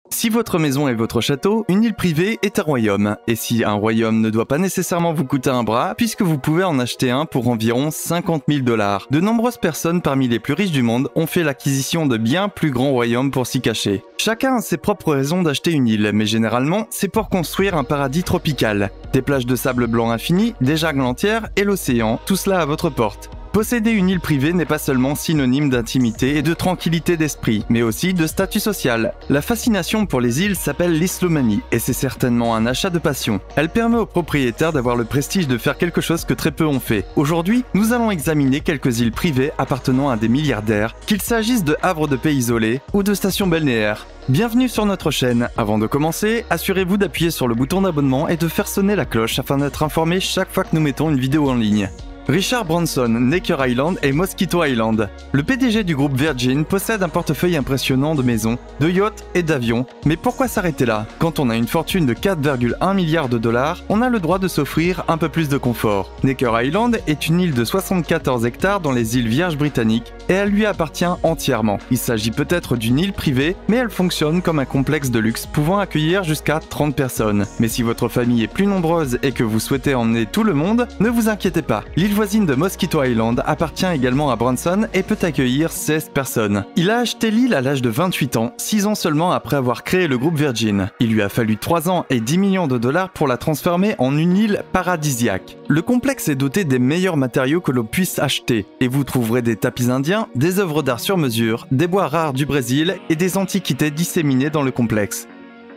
Si votre maison est votre château, une île privée est un royaume. Et si un royaume ne doit pas nécessairement vous coûter un bras, puisque vous pouvez en acheter un pour environ 50 000 $. De nombreuses personnes parmi les plus riches du monde ont fait l'acquisition de bien plus grands royaumes pour s'y cacher. Chacun a ses propres raisons d'acheter une île, mais généralement, c'est pour construire un paradis tropical. Des plages de sable blanc infini, des jungles entières et l'océan, tout cela à votre porte. Posséder une île privée n'est pas seulement synonyme d'intimité et de tranquillité d'esprit, mais aussi de statut social. La fascination pour les îles s'appelle l'islomanie, et c'est certainement un achat de passion. Elle permet aux propriétaires d'avoir le prestige de faire quelque chose que très peu ont fait. Aujourd'hui, nous allons examiner quelques îles privées appartenant à des milliardaires, qu'il s'agisse de havres de paix isolés ou de stations balnéaires. Bienvenue sur notre chaîne. Avant de commencer, assurez-vous d'appuyer sur le bouton d'abonnement et de faire sonner la cloche afin d'être informé chaque fois que nous mettons une vidéo en ligne. Richard Branson, Necker Island et Mosquito Island. Le PDG du groupe Virgin possède un portefeuille impressionnant de maisons, de yachts et d'avions. Mais pourquoi s'arrêter là? Quand on a une fortune de 4,1 milliards de $, on a le droit de s'offrir un peu plus de confort. Necker Island est une île de 74 hectares dans les îles Vierges britanniques et elle lui appartient entièrement. Il s'agit peut-être d'une île privée, mais elle fonctionne comme un complexe de luxe pouvant accueillir jusqu'à 30 personnes. Mais si votre famille est plus nombreuse et que vous souhaitez emmener tout le monde, ne vous inquiétez pas. L'île voisine de Mosquito Island appartient également à Branson et peut accueillir 16 personnes. Il a acheté l'île à l'âge de 28 ans, 6 ans seulement après avoir créé le groupe Virgin. Il lui a fallu 3 ans et 10 millions de $ pour la transformer en une île paradisiaque. Le complexe est doté des meilleurs matériaux que l'on puisse acheter, et vous trouverez des tapis indiens, des œuvres d'art sur mesure, des bois rares du Brésil et des antiquités disséminées dans le complexe.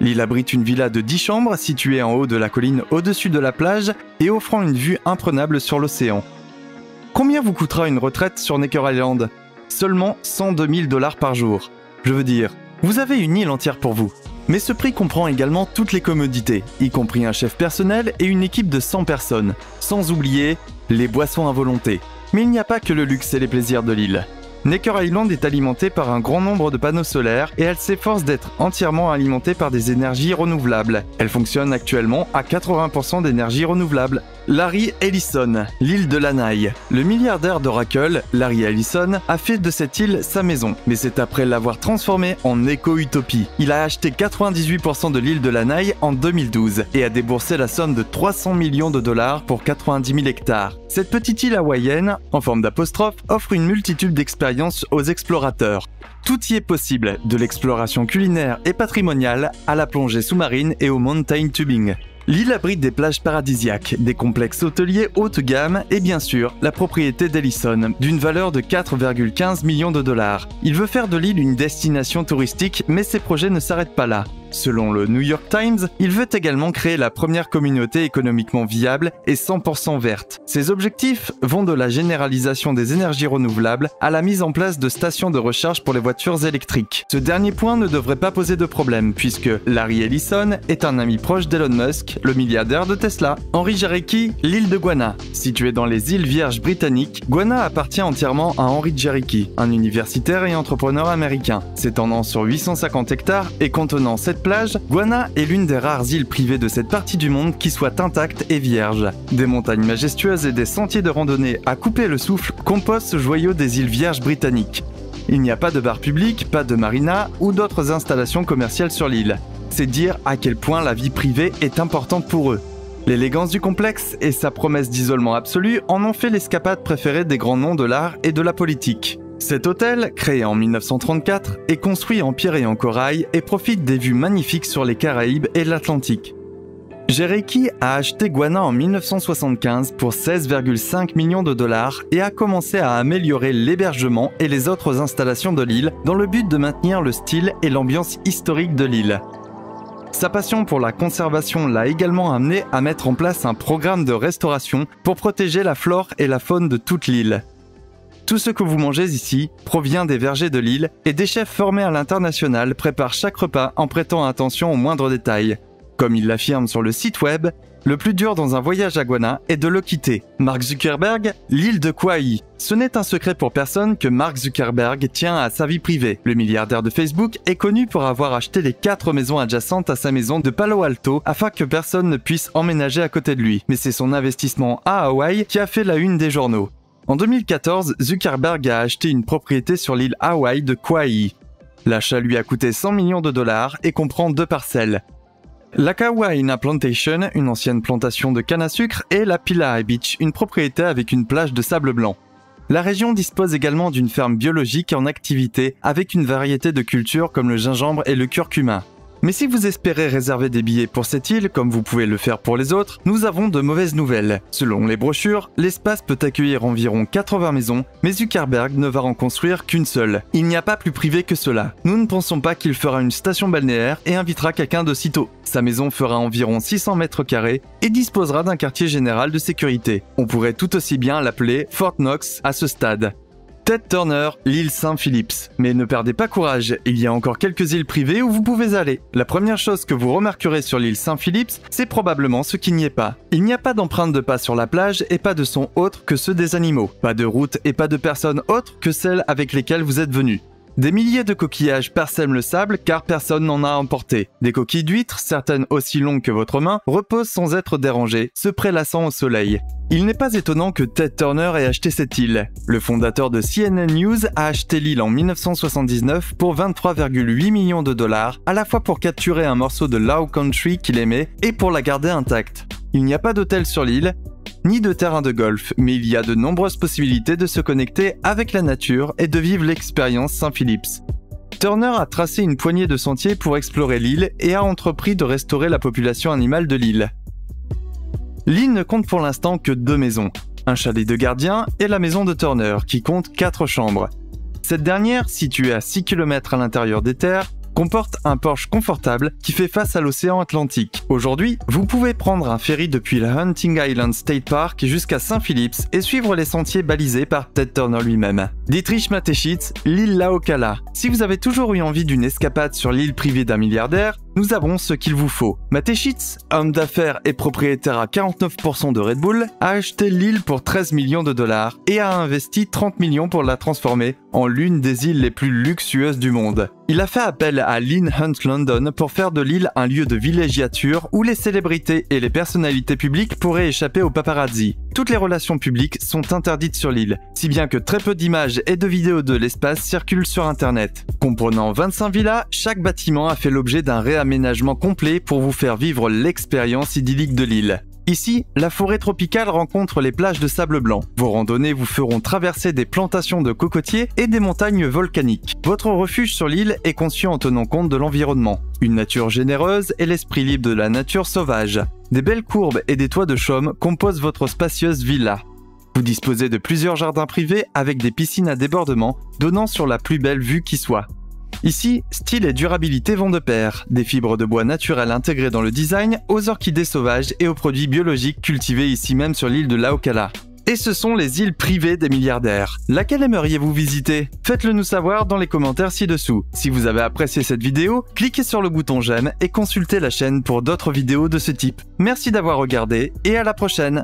L'île abrite une villa de 10 chambres située en haut de la colline au-dessus de la plage et offrant une vue imprenable sur l'océan. Combien vous coûtera une retraite sur Necker Island? Seulement 102 000 $ par jour. Je veux dire, vous avez une île entière pour vous. Mais ce prix comprend également toutes les commodités, y compris un chef personnel et une équipe de 100 personnes. Sans oublier les boissons à volonté. Mais il n'y a pas que le luxe et les plaisirs de l'île. Necker Island est alimentée par un grand nombre de panneaux solaires et elle s'efforce d'être entièrement alimentée par des énergies renouvelables. Elle fonctionne actuellement à 80% d'énergie renouvelable. Larry Ellison, l'île de Lanai. Le milliardaire d'Oracle, Larry Ellison, a fait de cette île sa maison, mais c'est après l'avoir transformée en éco-utopie. Il a acheté 98% de l'île de Lanai en 2012 et a déboursé la somme de 300 millions de $ pour 90 000 hectares. Cette petite île hawaïenne, en forme d'apostrophe, offre une multitude d'expériences aux explorateurs. Tout y est possible, de l'exploration culinaire et patrimoniale à la plongée sous-marine et au mountain tubing. L'île abrite des plages paradisiaques, des complexes hôteliers haute de gamme et bien sûr la propriété d'Ellison, d'une valeur de 4,15 millions de $. Il veut faire de l'île une destination touristique, mais ses projets ne s'arrêtent pas là. Selon le New York Times, il veut également créer la première communauté économiquement viable et 100% verte. Ses objectifs vont de la généralisation des énergies renouvelables à la mise en place de stations de recharge pour les voitures électriques. Ce dernier point ne devrait pas poser de problème puisque Larry Ellison est un ami proche d'Elon Musk, le milliardaire de Tesla. Henry Jarecki, l'île de Guana. Située dans les îles Vierges britanniques, Guana appartient entièrement à Henry Jarecki, un universitaire et entrepreneur américain. S'étendant sur 850 hectares et contenant 7 plage, Guana est l'une des rares îles privées de cette partie du monde qui soit intacte et vierge. Des montagnes majestueuses et des sentiers de randonnée à couper le souffle composent ce joyau des îles Vierges britanniques. Il n'y a pas de bar public, pas de marina ou d'autres installations commerciales sur l'île. C'est dire à quel point la vie privée est importante pour eux. L'élégance du complexe et sa promesse d'isolement absolu en ont fait l'escapade préférée des grands noms de l'art et de la politique. Cet hôtel, créé en 1934, est construit en pierre et en corail et profite des vues magnifiques sur les Caraïbes et l'Atlantique. Jarecki a acheté Guana en 1975 pour 16,5 millions de $ et a commencé à améliorer l'hébergement et les autres installations de l'île dans le but de maintenir le style et l'ambiance historique de l'île. Sa passion pour la conservation l'a également amené à mettre en place un programme de restauration pour protéger la flore et la faune de toute l'île. Tout ce que vous mangez ici provient des vergers de l'île et des chefs formés à l'international préparent chaque repas en prêtant attention aux moindres détails. Comme il l'affirme sur le site web, le plus dur dans un voyage à Guana est de le quitter. Mark Zuckerberg, l'île de Kauai. Ce n'est un secret pour personne que Mark Zuckerberg tient à sa vie privée. Le milliardaire de Facebook est connu pour avoir acheté les 4 maisons adjacentes à sa maison de Palo Alto afin que personne ne puisse emménager à côté de lui. Mais c'est son investissement à Hawaï qui a fait la une des journaux. En 2014, Zuckerberg a acheté une propriété sur l'île Hawaï de Kauai. L'achat lui a coûté 100 millions de dollars et comprend 2 parcelles. La Kawaina Plantation, une ancienne plantation de canne à sucre, et la Pila'i Beach, une propriété avec une plage de sable blanc. La région dispose également d'une ferme biologique en activité avec une variété de cultures comme le gingembre et le curcuma. Mais si vous espérez réserver des billets pour cette île, comme vous pouvez le faire pour les autres, nous avons de mauvaises nouvelles. Selon les brochures, l'espace peut accueillir environ 80 maisons, mais Zuckerberg ne va en construire qu'une seule. Il n'y a pas plus privé que cela. Nous ne pensons pas qu'il fera une station balnéaire et invitera quelqu'un de sitôt. Sa maison fera environ 600 mètres carrés et disposera d'un quartier général de sécurité. On pourrait tout aussi bien l'appeler Fort Knox à ce stade. Ted Turner, l'île Saint-Phillips. Mais ne perdez pas courage, il y a encore quelques îles privées où vous pouvez aller. La première chose que vous remarquerez sur l'île Saint-Phillips, c'est probablement ce qu'il n'y est pas. Il n'y a pas d'empreinte de pas sur la plage et pas de sons autres que ceux des animaux. Pas de route et pas de personnes autres que celles avec lesquelles vous êtes venus. Des milliers de coquillages parsèment le sable car personne n'en a emporté. Des coquilles d'huîtres, certaines aussi longues que votre main, reposent sans être dérangées, se prélassant au soleil. Il n'est pas étonnant que Ted Turner ait acheté cette île. Le fondateur de CNN News a acheté l'île en 1979 pour 23,8 millions de dollars, à la fois pour capturer un morceau de Low Country qu'il aimait et pour la garder intacte. Il n'y a pas d'hôtel sur l'île, ni de terrain de golf, mais il y a de nombreuses possibilités de se connecter avec la nature et de vivre l'expérience Saint-Phillips. Turner a tracé une poignée de sentiers pour explorer l'île et a entrepris de restaurer la population animale de l'île. L'île ne compte pour l'instant que 2 maisons, un chalet de gardien et la maison de Turner qui compte 4 chambres. Cette dernière, située à 6 km à l'intérieur des terres, comporte un porche confortable qui fait face à l'océan Atlantique. Aujourd'hui, vous pouvez prendre un ferry depuis le Hunting Island State Park jusqu'à Saint-Phillips et suivre les sentiers balisés par Ted Turner lui-même. Dietrich Mateschitz, l'île Laucala. Si vous avez toujours eu envie d'une escapade sur l'île privée d'un milliardaire, nous avons ce qu'il vous faut. Mateschitz, homme d'affaires et propriétaire à 49% de Red Bull, a acheté l'île pour 13 millions de dollars et a investi 30 millions pour la transformer en l'une des îles les plus luxueuses du monde. Il a fait appel à Lynn Hunt London pour faire de l'île un lieu de villégiature où les célébrités et les personnalités publiques pourraient échapper aux paparazzi. Toutes les relations publiques sont interdites sur l'île, si bien que très peu d'images et de vidéos de l'espace circulent sur Internet. Comprenant 25 villas, chaque bâtiment a fait l'objet d'un réaménagement complet pour vous faire vivre l'expérience idyllique de l'île. Ici, la forêt tropicale rencontre les plages de sable blanc. Vos randonnées vous feront traverser des plantations de cocotiers et des montagnes volcaniques. Votre refuge sur l'île est conçu en tenant compte de l'environnement. Une nature généreuse et l'esprit libre de la nature sauvage. Des belles courbes et des toits de chaume composent votre spacieuse villa. Vous disposez de plusieurs jardins privés avec des piscines à débordement donnant sur la plus belle vue qui soit. Ici, style et durabilité vont de pair, des fibres de bois naturelles intégrées dans le design, aux orchidées sauvages et aux produits biologiques cultivés ici même sur l'île de Laucala. Et ce sont les îles privées des milliardaires. Laquelle aimeriez-vous visiter? Faites-le nous savoir dans les commentaires ci-dessous. Si vous avez apprécié cette vidéo, cliquez sur le bouton j'aime et consultez la chaîne pour d'autres vidéos de ce type. Merci d'avoir regardé et à la prochaine!